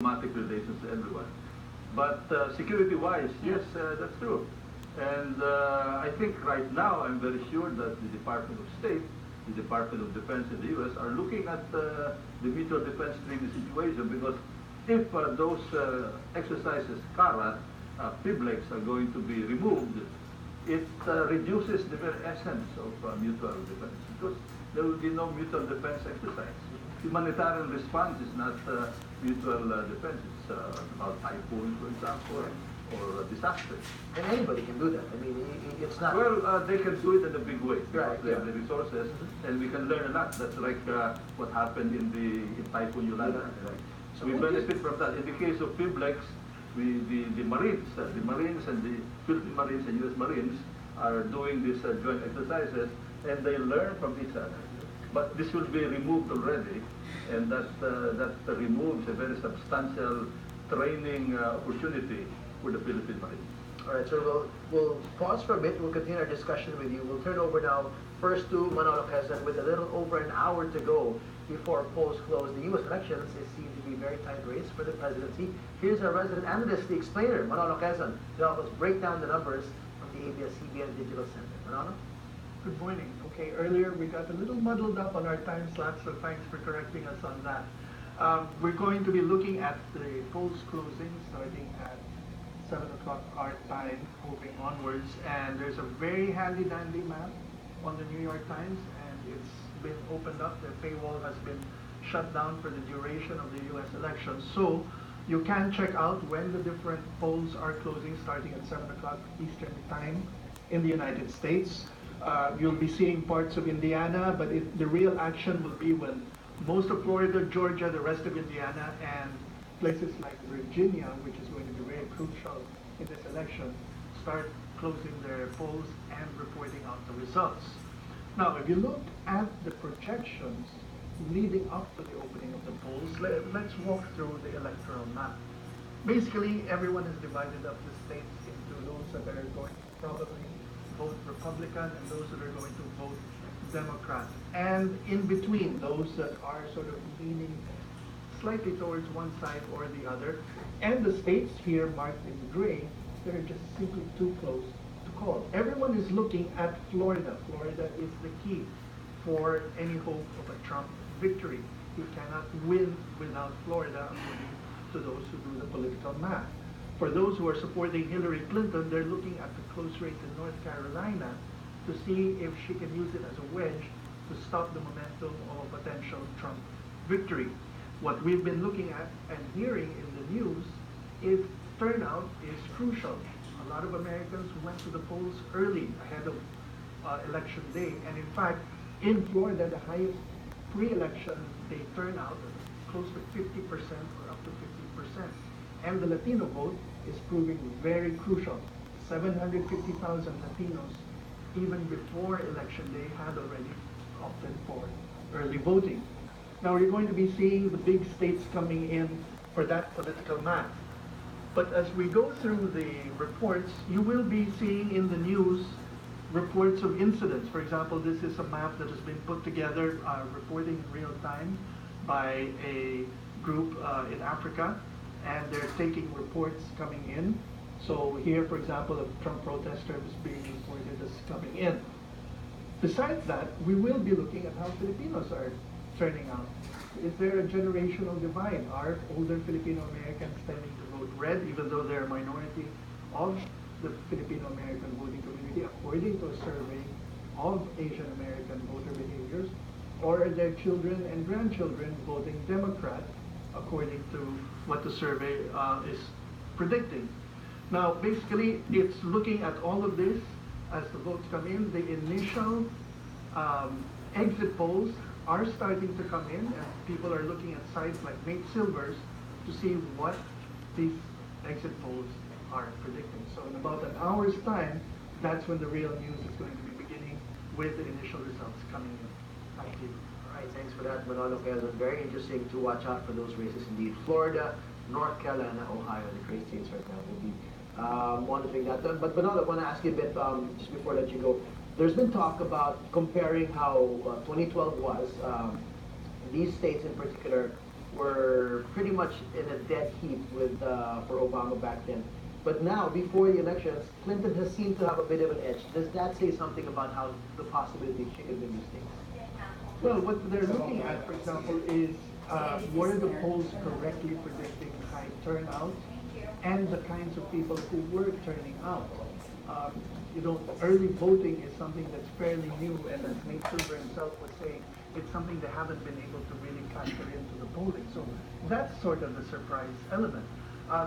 diplomatic relations to everyone. But security-wise, yes, that's true. And I think right now, I'm very sure that the Department of State, the Department of Defense in the U.S. are looking at the mutual defense treaty situation, because if those exercises, CARA, PIBLEX, are going to be removed, it reduces the very essence of mutual defense, because there will be no mutual defense exercise. Humanitarian response is not mutual defense. It's about typhoons, for example, or disasters. And anybody can do that. I mean, it's not... Well, they can do it in a big way. Right, They have the resources, and we can learn a lot. That's like what happened in Typhoon Yolanda. Right. So we benefit from that. In the case of PIBLEX, the Marines and the Philippine Marines and U.S. Marines are doing these joint exercises, and they learn from each other. But this will be removed already, and that removes a very substantial training opportunity for the Philippine Marines. All right, so we'll pause for a bit. We'll continue our discussion with you. We'll turn over now first to Manotoc, with a little over an hour to go before polls close. The U.S. elections is seen to be a very tight race for the presidency. Here's our resident analyst, the explainer, Manotoc, to help us break down the numbers from the ABS-CBN Digital Center. Manotoc? Good morning. Okay, earlier we got a little muddled up on our time slot, so thanks for correcting us on that. We're going to be looking at the polls closing starting at 7 o'clock our time, moving onwards, and there's a very handy-dandy map on the New York Times, and it's been opened up. The paywall has been shut down for the duration of the U.S. elections, so you can check out when the different polls are closing starting at 7 o'clock Eastern time in the United States. You'll be seeing parts of Indiana, but the real action will be when most of Florida, Georgia, the rest of Indiana, and places like Virginia, which is going to be very crucial in this election, start closing their polls and reporting out the results. Now, if you look at the projections leading up to the opening of the polls, let's walk through the electoral map. Basically, everyone has divided up the states into those that are going to probably vote Republican and those that are going to vote Democrat. And in between, those that are sort of leaning slightly towards one side or the other, and the states here marked in gray that are just simply too close to call. Everyone is looking at Florida. Florida is the key for any hope of a Trump victory. He cannot win without Florida, according to those who do the political math. For those who are supporting Hillary Clinton, they're looking at the close race in North Carolina to see if she can use it as a wedge to stop the momentum of a potential Trump victory. What we've been looking at and hearing in the news is turnout is crucial. A lot of Americans went to the polls early ahead of election day, and in fact, in Florida, the highest pre-election day turnout is close to 50% or up to 50%. And the Latino vote is proving very crucial. 750,000 Latinos, even before election day, had already opted for early voting. Now we're going to be seeing the big states coming in for that political math. But as we go through the reports, you will be seeing in the news reports of incidents. For example, this is a map that has been put together, reporting in real time by a group in Africa, and they're taking reports coming in. So here, for example, a Trump protester is being reported as coming in. Besides that, we will be looking at how Filipinos are turning out. Is there a generational divide? Are older Filipino Americans tending to vote red, even though they're a minority of the Filipino American voting community, according to a survey of Asian American voter behaviors? Or are their children and grandchildren voting Democrat, according to what the survey is predicting? Now, basically, it's looking at all of this as the votes come in. The initial exit polls are starting to come in, and people are looking at sites like Nate Silver's to see what these exit polls are predicting. So in about an hour's time, that's when the real news is going to be beginning with the initial results coming in. Thank you. All right, thanks for that, Manotoc. Very interesting to watch out for those races indeed. Florida, North Carolina, Ohio, the great states right now will be monitoring that. But Manotoc, I want to ask you a bit, just before I let you go. There's been talk about comparing how 2012 was. These states in particular were pretty much in a dead heat with for Obama back then. But now, before the elections, Clinton has seemed to have a bit of an edge. Does that say something about how the possibility she could win these things? Well, what they're looking at, for example, is were the polls correctly predicting high turnout and the kinds of people who were turning out. You know, early voting is something that's fairly new, and as Nate Silver himself was saying, it's something they haven't been able to really factor into the polling. So that's sort of the surprise element.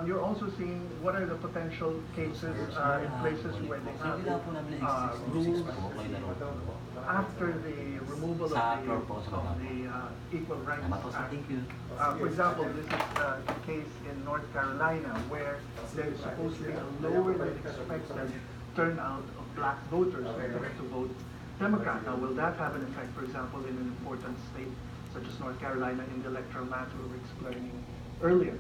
You're also seeing what are the potential cases in places where they have rules after the removal of the Equal Rights Act. For example, this is the case in North Carolina where there is supposed to be a lower than expected turnout of black voters who are going to vote Democrat. Now, will that have an effect, for example, in an important state such as North Carolina in the electoral math we were explaining earlier?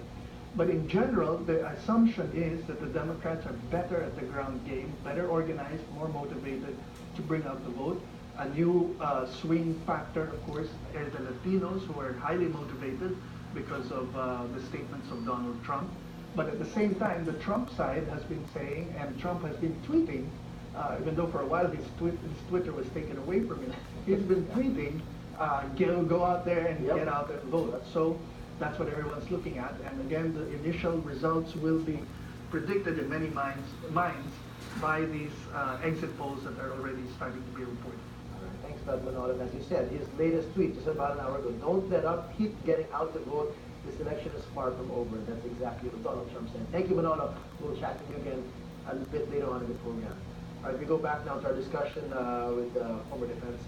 But in general, the assumption is that the Democrats are better at the ground game, better organized, more motivated to bring out the vote. A new swing factor, of course, are the Latinos, who are highly motivated because of the statements of Donald Trump. But at the same time, the Trump side has been saying, and Trump has been tweeting, even though for a while his Twitter was taken away from him, he's been tweeting, go out there and get out and vote. So that's what everyone's looking at. And again, the initial results will be predicted in many minds by these exit polls that are already starting to be reported. Thanks, Brad Manotoc. As you said, his latest tweet just about an hour ago, don't let up, keep getting out the vote. This election is far from over. That's exactly what Donald Trump said. Thank you, Manotoc. We'll chat with you again a bit later on in the program. All right, we go back now to our discussion with former Defense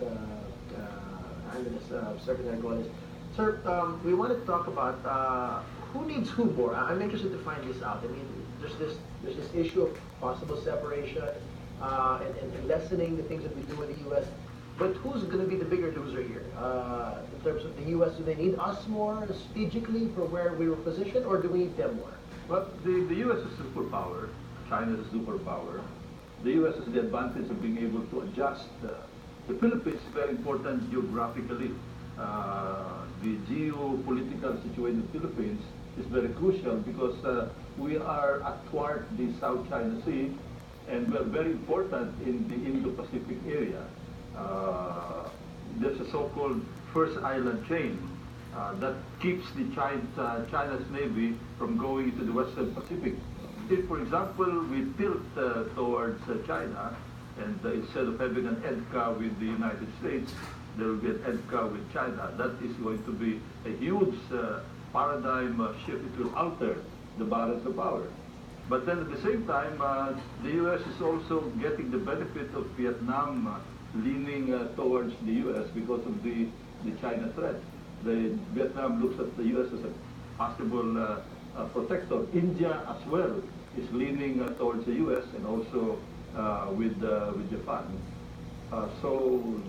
Analyst, Secretary Golez. Sir, we wanted to talk about who needs who more. I'm interested to find this out. I mean, there's this issue of possible separation and lessening the things that we do in the U.S. But who's going to be the bigger loser here? In terms of the U.S., do they need us more strategically for where we were positioned, or do we need them more? Well, the U.S. is a superpower. China is a superpower. The U.S. has the advantage of being able to adjust. The Philippines is very important geographically. The geopolitical situation in the Philippines is very crucial because we are athwart the South China Sea, and we're very important in the Indo-Pacific area. There's a so-called first island chain that keeps the China's Navy from going into the Western Pacific. If, for example, we tilt towards China, and instead of having an EDCA with the United States, there will be an EDCA with China. That is going to be a huge paradigm shift. It will alter the balance of power. But then at the same time, the U.S. is also getting the benefit of Vietnam leaning towards the U.S. because of the China threat. Vietnam looks at the U.S. as a possible protector. India as well is leaning towards the U.S. and also with Japan. So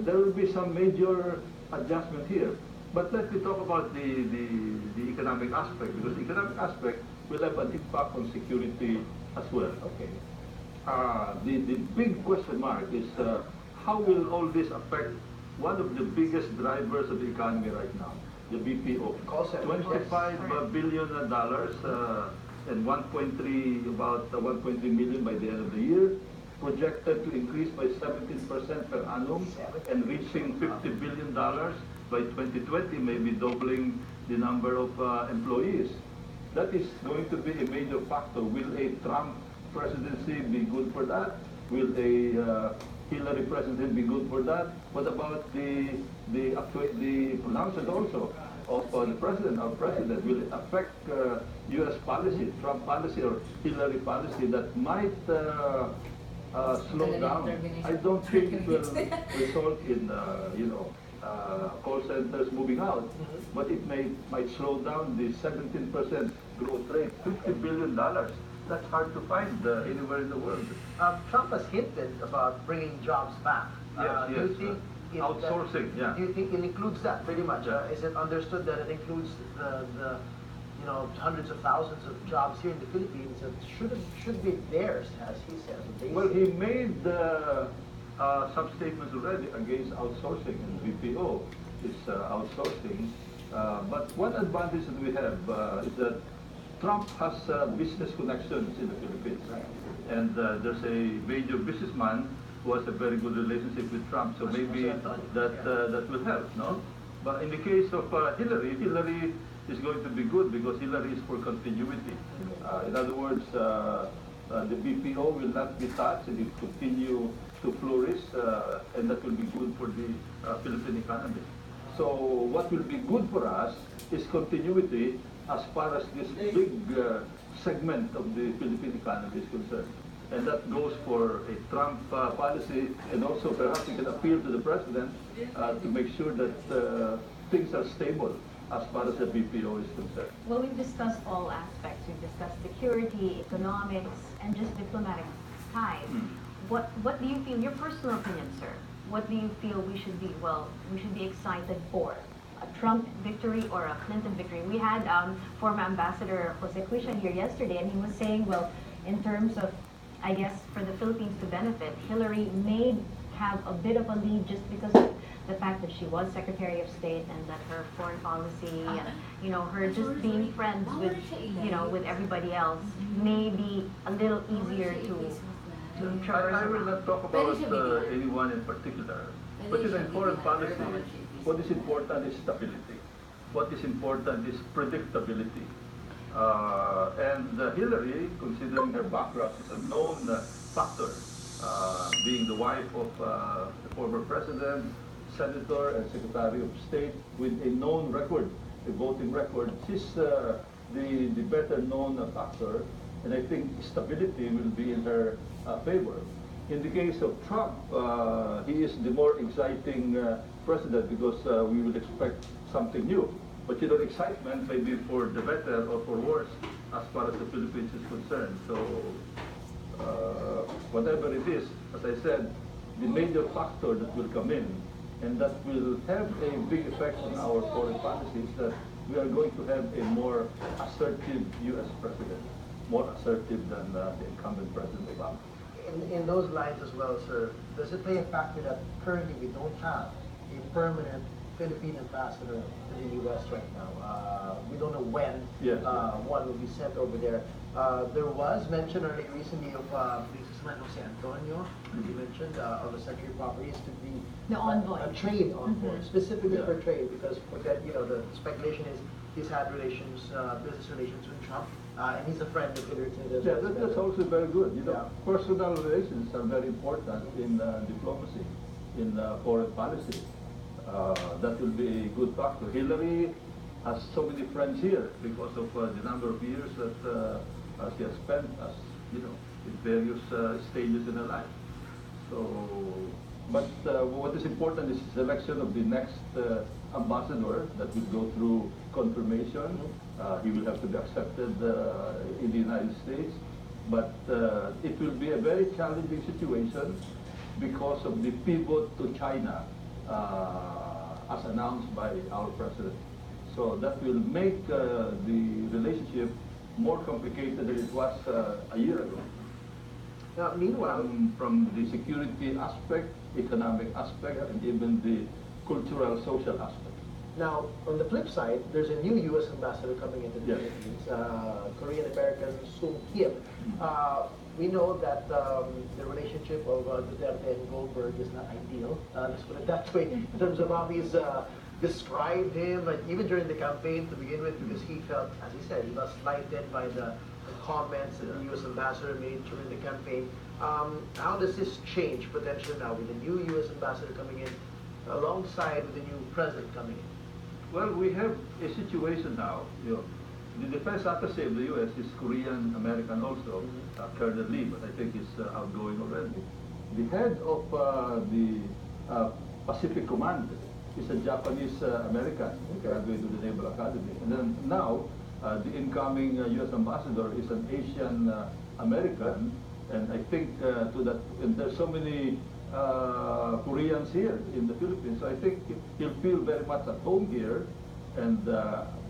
there will be some major adjustment here. But let me talk about the economic aspect, because the economic aspect will have an impact on security as well. Okay. The big question mark is how will all this affect one of the biggest drivers of the economy right now, the BPO. $25 billion and 1.3, about 1.3 million by the end of the year, projected to increase by 17% per annum and reaching $50 billion by 2020, maybe doubling the number of employees. That is going to be a major factor. Will a Trump presidency be good for that? Will a Hillary presidency be good for that? What about the pronouncement also of the president? Our president, will it affect U.S. policy, Trump policy or Hillary policy that might slow down? I don't think it will result in call centers moving out, but it might slow down the 17% growth rate. $50 billion. That's hard to find anywhere in the world. Trump has hinted about bringing jobs back. Yes, Do you think outsourcing, yeah. Do you think it includes that pretty much? Is it understood that it includes the hundreds of thousands of jobs here in the Philippines that should be theirs, as he says? Well, he made some statements already against outsourcing, and BPO is outsourcing. But one advantage that we have is that Trump has business connections in the Philippines. And there's a major businessman who has a very good relationship with Trump, so maybe that will help, no? But in the case of Hillary, Hillary is going to be good because Hillary is for continuity. In other words, the BPO will not be touched, it will continue to flourish, and that will be good for the Philippine economy. So what will be good for us is continuity as far as this big segment of the Philippine economy is concerned. And that goes for a Trump policy, and also perhaps you can appeal to the president to make sure that things are stable as far as the BPO is concerned. Well, we've discussed all aspects. We've discussed security, economics, and just diplomatic ties. What do you feel, your personal opinion, sir? What do you feel we should be, we should be excited for? A Trump victory or a Clinton victory? We had former Ambassador Jose Quishan here yesterday, and he was saying, well, in terms of, I guess, for the Philippines to benefit, Hillary may have a bit of a lead just because of the fact that she was Secretary of State and that her foreign policy and, you know, her just being friends with, you know, with everybody else may be a little easier to traverse I will around. not talk about anyone in particular, but in foreign policy, what is important is stability. What is important is predictability. And Hillary, considering her background, is a known factor, being the wife of the former president, senator, and secretary of state with a known record, a voting record. She's the better known factor, and I think stability will be in her favor. In the case of Trump, he is the more exciting president because we will expect something new. But you know, excitement may be for the better or for worse as far as the Philippines is concerned. So whatever it is, as I said, the major factor that will come in and that will have a big effect on our foreign policy is that we are going to have a more assertive U.S. president, more assertive than the incumbent President Obama. In those lines as well, sir, does it play a factor that currently we don't have a permanent Philippine ambassador to the U.S. right now? We don't know when one will be sent over there. There was mention earlier recently of Businessman Jose Antonio, as you mentioned, of the Secretary of Properties to be The envoy. a trade envoy, specifically for trade, because forget, you know, the speculation is he's had relations, business relations with Trump, and he's a friend of Hillary Clinton. Yeah, that's also very good. You know, personal relations are very important in diplomacy, in foreign policy. That will be a good factor. Hillary has so many friends here because of the number of years that she has spent, as you know, in various stages in her life. So, but what is important is the selection of the next ambassador that will go through confirmation. He will have to be accepted in the United States, but it will be a very challenging situation because of the pivot to China as announced by our president. So that will make the relationship more complicated than it was a year ago. Now, meanwhile, from the security aspect, economic aspect, and even the cultural, social aspect. now on the flip side, there's a new U.S. ambassador coming into the Philippines, Korean-American Sung Kim. We know that the relationship of Duterte and Goldberg is not ideal. Let's put it that way, in terms of how he's described him, even during the campaign to begin with, because he felt, as he said, he was slighted by the comments that the U.S. ambassador made during the campaign. How does this change potentially now with the new U.S. ambassador coming in, alongside with the new president coming in? Well, we have a situation now. You know, the defense attaché of the U.S. is Korean American also, Colonel Lee, but I think he's outgoing already. The head of the Pacific Command is a Japanese American who graduated to the Naval Academy. And then now, the incoming U.S. ambassador is an Asian American, and I think to that, and there's so many Koreans here in the Philippines, so I think he'll feel very much at home here, and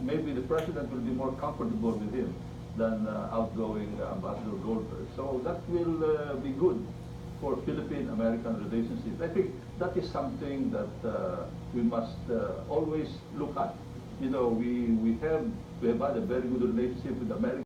maybe the president will be more comfortable with him than outgoing Ambassador Goldberg. So that will be good for Philippine-American relationships. I think that is something that we must always look at you know, we have had a very good relationship with America.